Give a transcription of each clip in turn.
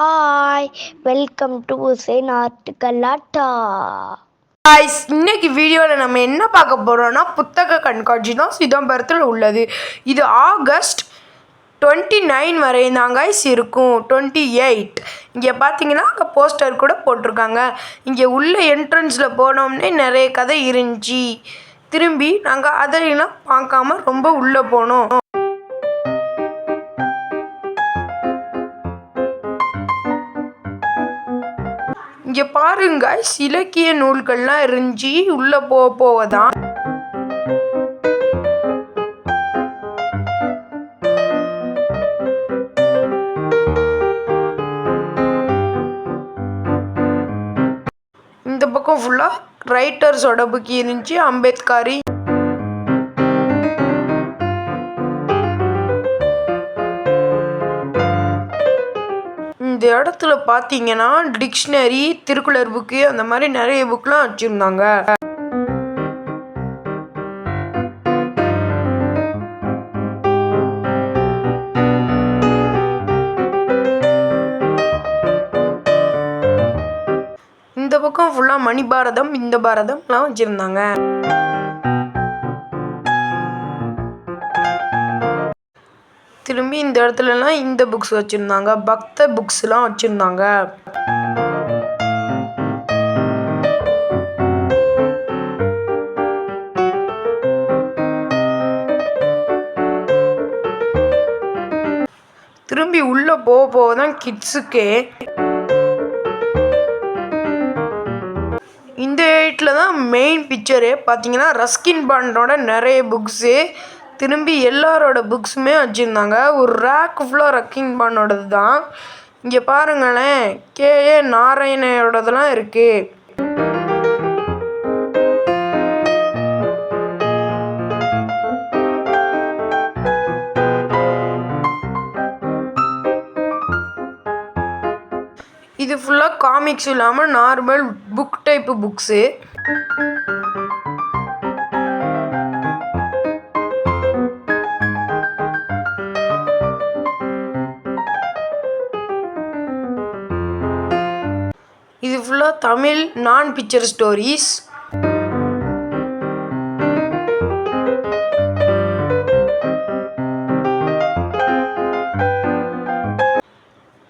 Hi, welcome to உசேன் ஆர்ட்டுகலாட்டா. guys, இன்னைக்கு வீடியோவில் நம்ம என்ன பார்க்க போகிறோம்னா புத்தக கண்காட்சி தான் சிதம்பரத்தில் உள்ளது. இது ஆகஸ்ட் 29 வரை தான் guys இருக்கும். 28 இங்கே பார்த்தீங்கன்னா அங்கே போஸ்டர் கூட போட்டிருக்காங்க. இங்கே உள்ள என்ட்ரன்ஸில் போனோம்னே நிறைய கதை இருந்துச்சு. திரும்பி நாங்கள் அதையெல்லாம் பார்க்காம ரொம்ப உள்ளே போனோம். இங்கே பாருங்க, இலக்கிய நூல்கள்லாம் இருந்துச்சு. உள்ளே போவதான் இந்த பக்கம் ஃபுல்லாக ரைட்டர்ஸோட புக் இருந்துச்சு. அம்பேத்கர், இந்த இடத்துல பார்த்தீங்கன்னா டிக்ஷனரி, திருக்குறள் புக்கு, அந்த மாதிரி நிறைய புக்லாம் வச்சுருந்தாங்க. இந்த பக்கம் ஃபுல்லாக மணிபாரதம், இந்த பாரதம்லாம் வச்சுருந்தாங்க. திரும்பி இந்த இடத்துலலாம் இந்த புக்ஸ் வச்சுருந்தாங்க. பக்த புக்ஸ்லாம் வச்சுருந்தாங்க. திரும்பி உள்ளே போக தான் கிட்ஸுக்கே இந்த எயிட்டில் தான் மெயின் பிக்சரு. பார்த்தீங்கன்னா ரஸ்கின் பாண்டோட நிறைய புக்ஸு, திரும்பி எல்லாரோட புக்ஸுமே வச்சுருந்தாங்க. ஒரு ரேக் ஃபுல்லாக ரஸ்கின் பாண்டோடது தான். இங்கே பாருங்களேன், கேஏ நாராயணையோடதெல்லாம் இருக்குது. இது ஃபுல்லாக காமிக்ஸ் இல்லாமல் நார்மல் புக் டைப்பு புக்ஸு. இது ஃபுல்லாக தமிழ் நான் பிக்சர் ஸ்டோரிஸ்.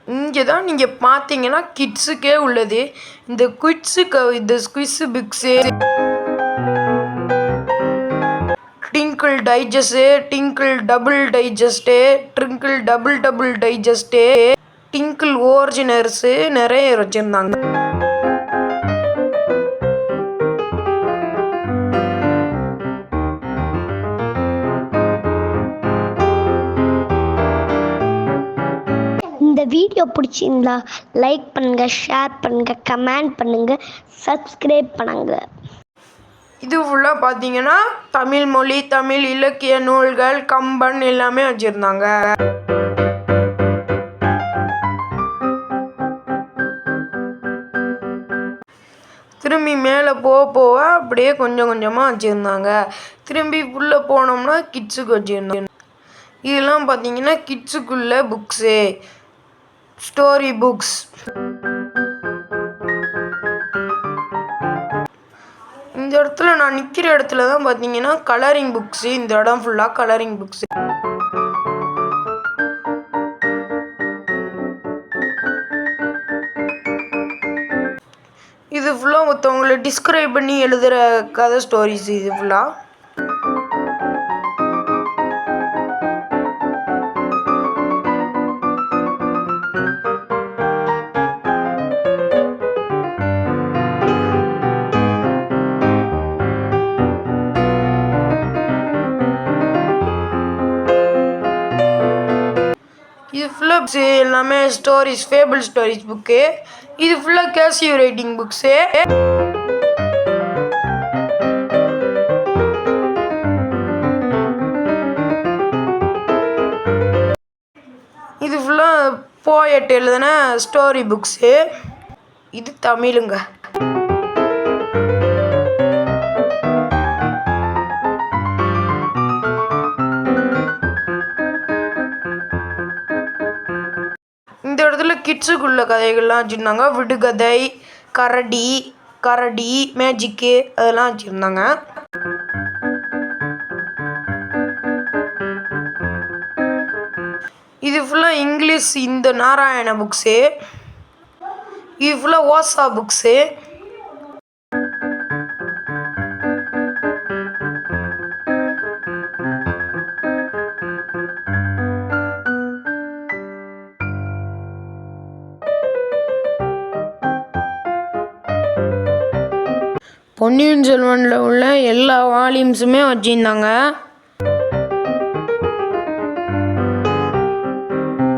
இங்கே தான் நீங்கள் பார்த்தீங்கன்னா கிட்ஸுக்கே உள்ளது. இந்த quiz books, Tinkle digest, Tinkle double digest, Tinkle double digest, Tinkle originals நிறைய வச்சுருந்தாங்க. இந்த வீடியோ பிடிச்சிருந்தா லைக் பண்ணுங்க, ஷேர் பண்ணுங்க, கமெண்ட் பண்ணுங்க, சப்ஸ்கிரைப் பண்ணுங்க. இது ஃபுல்லாக பார்த்தீங்கன்னா தமிழ் மொழி, தமிழ் இலக்கிய நூல்கள், கம்பன் எல்லாமே வச்சுருந்தாங்க. திரும்பி மேலே போக அப்படியே கொஞ்சம் கொஞ்சமாக வச்சுருந்தாங்க. திரும்பி உள்ளே போனோம்னா கிட்ஸுக்கு வச்சுருந்தாங்க. இதெல்லாம் பார்த்தீங்கன்னா கிட்ஸுக்குள்ள புக்ஸு, ஸ்டோரி புக்ஸ். இந்த இடத்துல நான் நிற்கிற இடத்துல தான் பார்த்தீங்கன்னா கலரிங் புக்ஸு. இந்த இடம் ஃபுல்லாக கலரிங் புக்ஸு. இது ஃபுல்லாக ஒருத்தவங்களை டிஸ்கிரைப் பண்ணி எழுதுகிற கதை ஸ்டோரிஸ். இது ஃபுல்லாக எல்லாமே ஸ்டோரிஸ், ஃபேபிள் ஸ்டோரிஸ் புக்கு. இது ஃபுல்லாக கேசிவ் ரைட்டிங் புக்ஸு. இது ஃபுல்லாக போயட் எழுதின ஸ்டோரி புக்ஸு. இது தமிழுங்க. பக்கத்தில் கிட்ஸுக்குள்ள கதைகள்லாம் வச்சுருந்தாங்க. விடுகதை, கரடி, மேஜிக்கு அதெல்லாம் வச்சுருந்தாங்க. இது ஃபுல்லாக இங்கிலீஷ் இந்த நாராயண புக்ஸு. இது ஃபுல்லாக ஓசா புக்ஸு. பொன்னியின் செல்வனில் உள்ள எல்லா வால்யூம்ஸுமே வச்சுருந்தாங்க.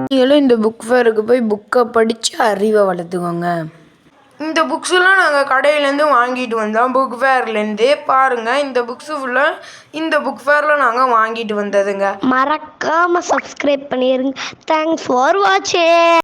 நீங்களும் இந்த புக் ஃபேருக்கு போய் புக்கை படித்து அறிவை வளர்த்துக்கோங்க. இந்த புக்ஸெல்லாம் நாங்கள் கடையிலேருந்து வாங்கிட்டு வந்தோம், புக் ஃபேர்லேருந்து. பாருங்கள், இந்த புக்ஸு ஃபுல்லாக இந்த புக் ஃபேரில் நாங்கள் வாங்கிட்டு வந்ததுங்க. மறக்காமல் சப்ஸ்கிரைப் பண்ணிடுங்க. தேங்க்ஸ் ஃபார் வாட்சிங்.